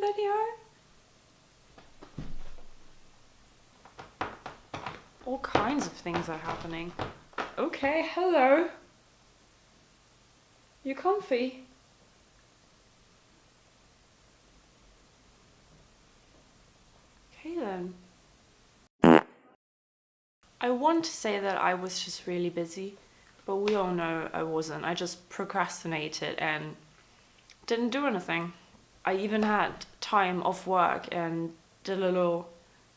video? All kinds of things are happening. Okay, hello. You comfy? Okay then. I want to say that I was just really busy, but we all know I wasn't. I just procrastinated and didn't do anything. I even had time off work and did a little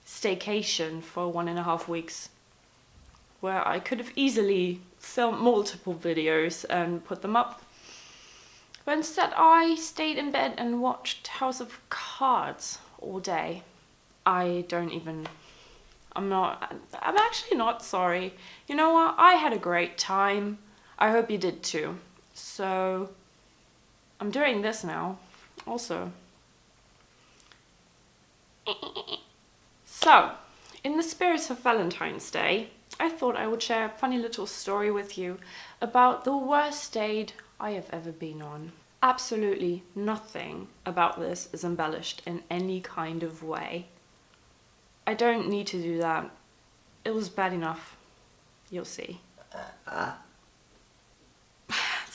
staycation for 1.5 weeks, where I could have easily filmed multiple videos and put them up. But instead I stayed in bed and watched House of Cards all day. I'm actually not sorry. You know what? I had a great time. I hope you did too. So I'm doing this now also. So, in the spirit of Valentine's Day, I thought I would share a funny little story with you about the worst date I have ever been on. Absolutely nothing about this is embellished in any kind of way. I don't need to do that. It was bad enough. You'll see. That's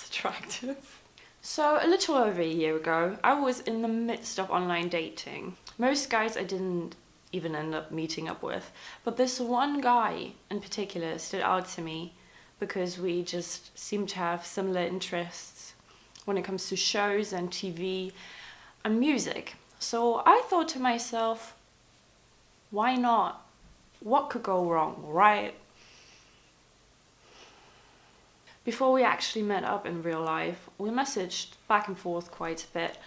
attractive. So, a little over a year ago, I was in the midst of online dating. Most guys I didn't even end up meeting up with, but this one guy in particular stood out to me because we just seemed to have similar interests when it comes to shows and TV and music. So I thought to myself, why not? What could go wrong, right? Before we actually met up in real life, we messaged back and forth quite a bit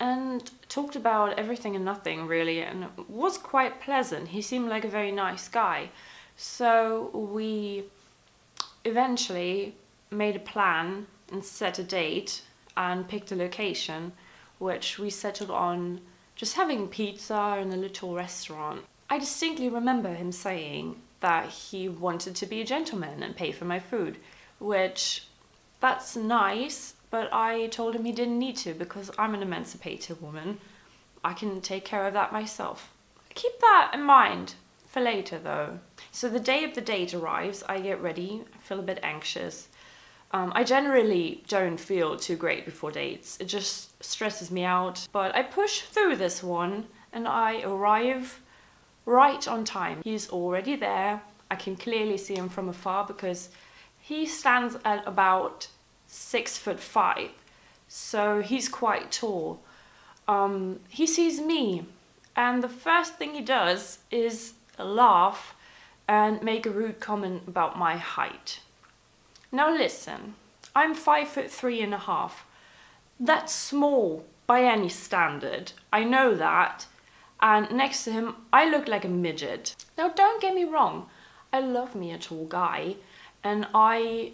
and talked about everything and nothing really, and it was quite pleasant. He seemed like a very nice guy. So we eventually made a plan and set a date and picked a location, which we settled on just having pizza in a little restaurant. I distinctly remember him saying that he wanted to be a gentleman and pay for my food, which that's nice, but I told him he didn't need to because I'm an emancipated woman. I can take care of that myself. Keep that in mind for later though. So the day of the date arrives, I get ready, I feel a bit anxious. I generally don't feel too great before dates. It just stresses me out. But I push through this one and I arrive right on time. He's already there. I can clearly see him from afar because he stands at about 6'5", so he's quite tall. He sees me, and the first thing he does is laugh and make a rude comment about my height. Now listen, I'm 5'3.5". That's small by any standard. I know that. And next to him, I look like a midget. Now don't get me wrong, I love me a tall guy, and I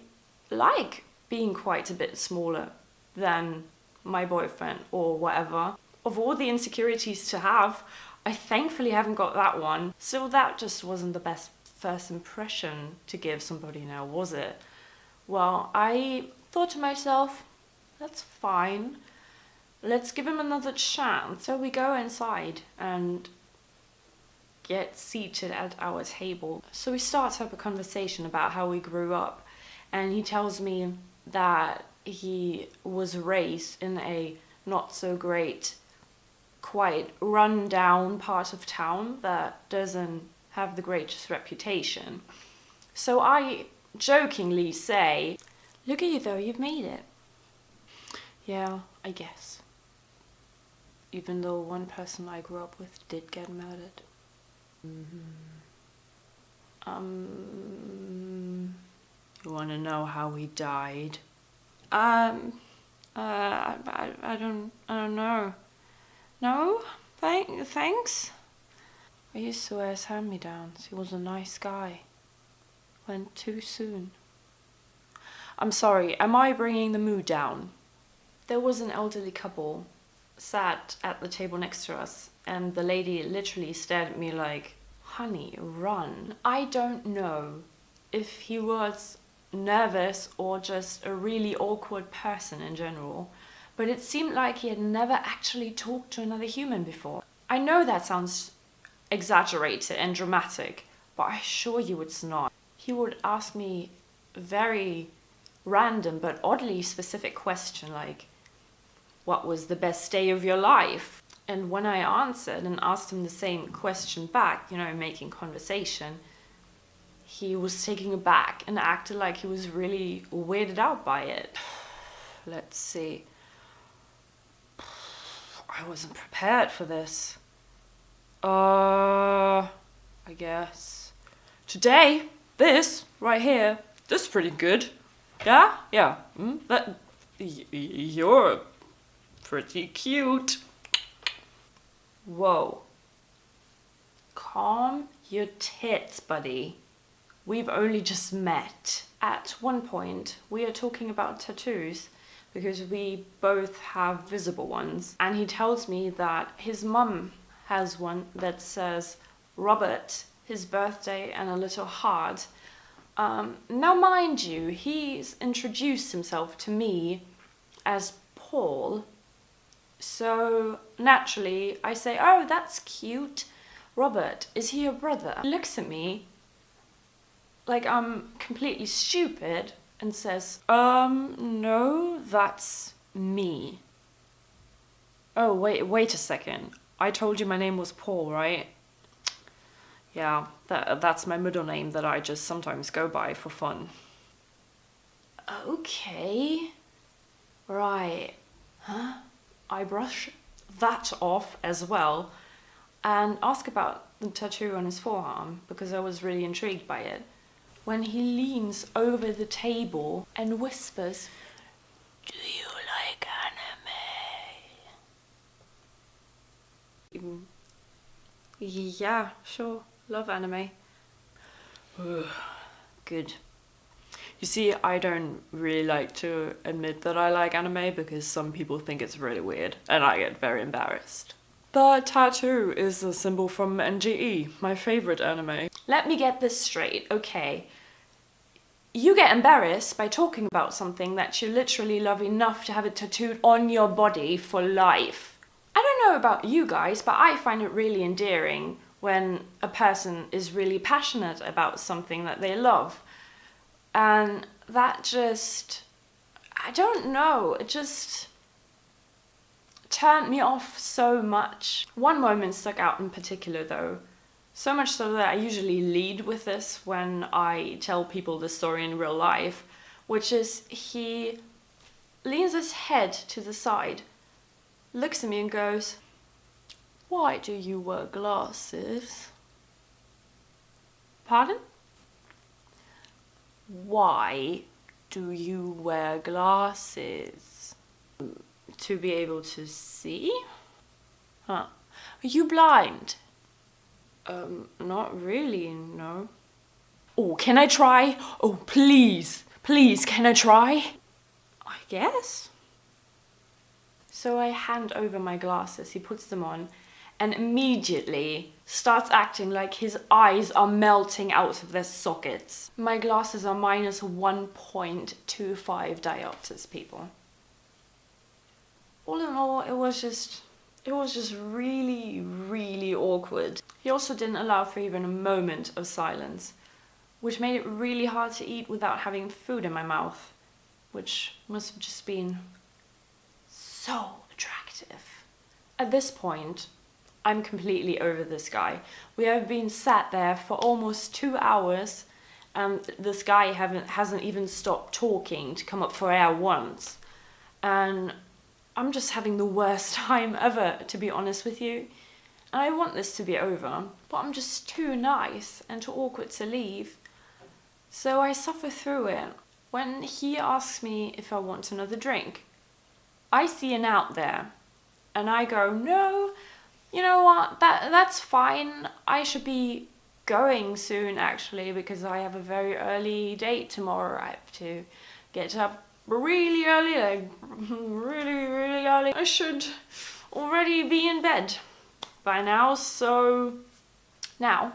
like being quite a bit smaller than my boyfriend or whatever. Of all the insecurities to have, I thankfully haven't got that one. So that just wasn't the best first impression to give somebody now, was it? Well, I thought to myself, that's fine. Let's give him another chance. So we go inside and get seated at our table. So we start up a conversation about how we grew up, and he tells me that he was raised in a not so great, quite run down part of town that doesn't have the greatest reputation. So I jokingly say, look at you though, you've made it. Yeah, I guess. Even though one person I grew up with did get murdered. You want to know how he died? I don't know. No? Thanks? I used to wear his hand-me-downs. He was a nice guy. Went too soon. I'm sorry, am I bringing the mood down? There was an elderly couple sat at the table next to us, and the lady literally stared at me like, honey, run. I don't know if he was nervous or just a really awkward person in general, but it seemed like he had never actually talked to another human before. I know that sounds exaggerated and dramatic, but I assure you it's not. He would ask me a very random but oddly specific question like, what was the best day of your life? And when I answered and asked him the same question back, making conversation, he was taken aback and acted like he was really weirded out by it. Let's see. I wasn't prepared for this. I guess. Today, this right here, this is pretty good. Yeah? Yeah. You're pretty cute. Whoa. Calm your tits, buddy. We've only just met. At one point, we are talking about tattoos because we both have visible ones. And he tells me that his mum has one that says Robert, his birthday, and a little heart. Now, mind you, he's introduced himself to me as Paul. So naturally, I say, oh, that's cute. Robert, is he your brother? He looks at me like I'm completely stupid and says, no, that's me. Oh, wait a second. I told you my name was Paul, right? Yeah, that's my middle name that I just sometimes go by for fun. Okay. Right. Huh? I brush that off as well and ask about the tattoo on his forearm because I was really intrigued by it. When he leans over the table and whispers, "Do you like anime?" Yeah, sure. Love anime. Good. You see, I don't really like to admit that I like anime because some people think it's really weird and I get very embarrassed. The tattoo is a symbol from NGE, my favorite anime. Let me get this straight, okay? You get embarrassed by talking about something that you literally love enough to have it tattooed on your body for life. I don't know about you guys, but I find it really endearing when a person is really passionate about something that they love. And that just, I don't know, it just turned me off so much. One moment stuck out in particular though, so much so that I usually lead with this when I tell people the story in real life, which is he leans his head to the side, looks at me and goes, "Why do you wear glasses?" Pardon? Why do you wear glasses? To be able to see? Huh. Are you blind? Not really, no. Oh, can I try? Oh, please, can I try? I guess. So I hand over my glasses, he puts them on, and immediately starts acting like his eyes are melting out of their sockets. My glasses are minus 1.25 diopters, people. All in all, it was just really, really awkward. He also didn't allow for even a moment of silence, which made it really hard to eat without having food in my mouth, which must have just been so attractive. At this point, I'm completely over this guy. We have been sat there for almost 2 hours and this guy hasn't even stopped talking to come up for air once. And I'm just having the worst time ever, to be honest with you. And I want this to be over, but I'm just too nice and too awkward to leave. So I suffer through it. When he asks me if I want another drink, I see an out there and I go, no, you know what, that's fine. I should be going soon actually because I have a very early date tomorrow. I have to get up really early, like really early. I should already be in bed by now, so now,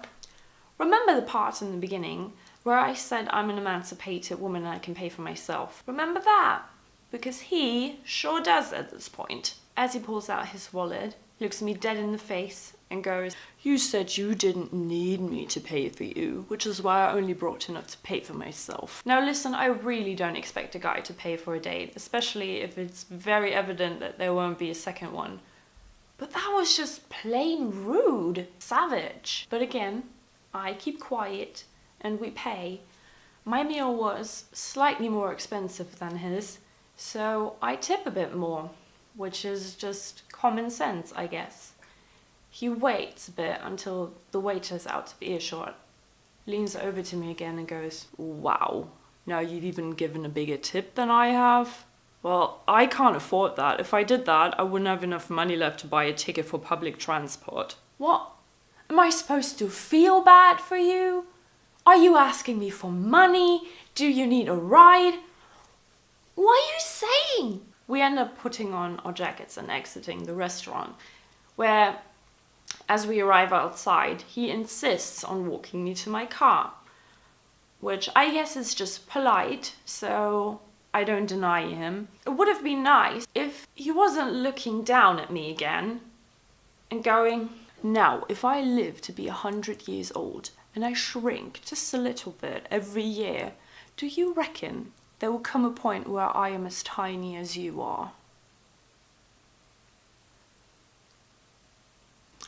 remember the part in the beginning where I said I'm an emancipated woman and I can pay for myself? Remember that? because he sure does at this point. As he pulls out his wallet, he looks me dead in the face and goes, "You said you didn't need me to pay for you, which is why I only brought enough to pay for myself." Now listen, I really don't expect a guy to pay for a date, especially if it's very evident that there won't be a second one. But that was just plain rude, savage. But again, I keep quiet and we pay. My meal was slightly more expensive than his, so I tip a bit more, which is just common sense, I guess. He waits a bit until the waiter's out of earshot, leans over to me again and goes, "Wow, now you've even given a bigger tip than I have? Well, I can't afford that. If I did that, I wouldn't have enough money left to buy a ticket for public transport." What? Am I supposed to feel bad for you? Are you asking me for money? Do you need a ride? What are you saying? We end up putting on our jackets and exiting the restaurant, where, as we arrive outside, he insists on walking me to my car, which I guess is just polite, so I don't deny him. It would have been nice if he wasn't looking down at me again and going, "Now, if I live to be 100 years old and I shrink just a little bit every year, do you reckon there will come a point where I am as tiny as you are?"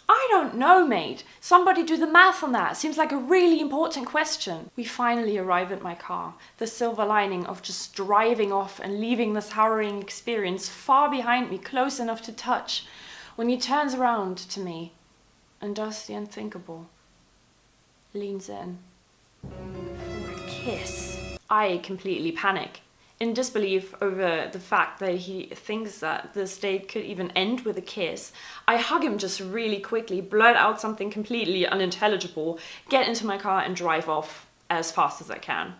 I don't know, mate. Somebody do the math on that. Seems like a really important question. We finally arrive at my car. The silver lining of just driving off and leaving this harrowing experience far behind me, close enough to touch, when he turns around to me and does the unthinkable. Leans in for a kiss. I completely panic, in disbelief over the fact that he thinks that this date could even end with a kiss. I hug him just really quickly, blurt out something completely unintelligible, get into my car and drive off as fast as I can.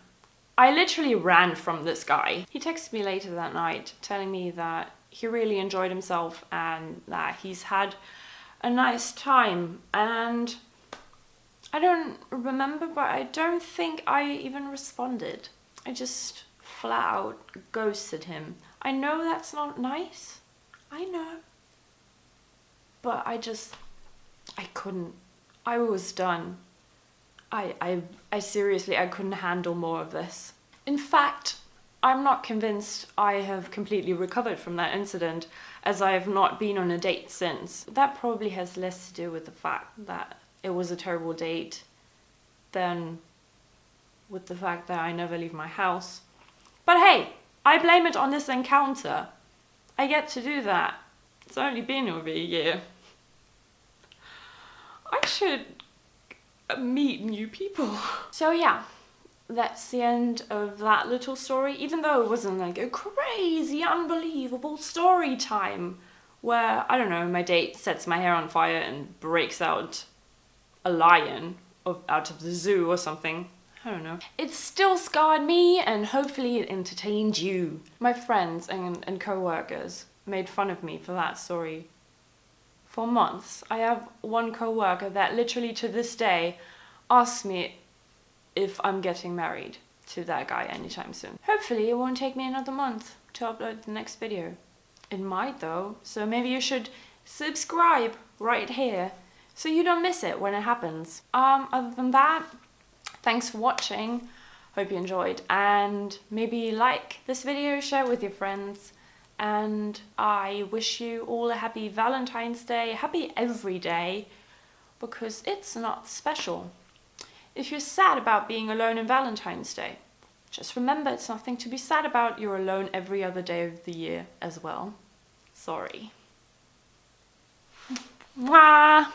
I literally ran from this guy. He texted me later that night telling me that he really enjoyed himself and that he's had a nice time, and I don't remember, but I don't think I even responded. I just flat out ghosted him. I know that's not nice. I know. But I couldn't. I was done. I seriously, I couldn't handle more of this. In fact, I'm not convinced I have completely recovered from that incident, as I have not been on a date since. That probably has less to do with the fact that it was a terrible date than with the fact that I never leave my house. But hey, I blame it on this encounter. I get to do that. It's only been over a year. I should meet new people. So yeah, that's the end of that little story, even though it wasn't like a crazy, unbelievable story time where, I don't know, my date sets my hair on fire and breaks out a lion out of the zoo or something. I don't know. It still scarred me, and hopefully it entertained you. My friends and co-workers made fun of me for that story for months. I have one co-worker that literally to this day asks me if I'm getting married to that guy anytime soon. Hopefully it won't take me another month to upload the next video. It might though, so maybe you should subscribe right here so you don't miss it when it happens. Other than that, thanks for watching. Hope you enjoyed, and maybe like this video, share with your friends, and I wish you all a happy Valentine's Day, happy every day, because it's not special. If you're sad about being alone on Valentine's Day, just remember it's nothing to be sad about. You're alone every other day of the year as well. Sorry. Mwah!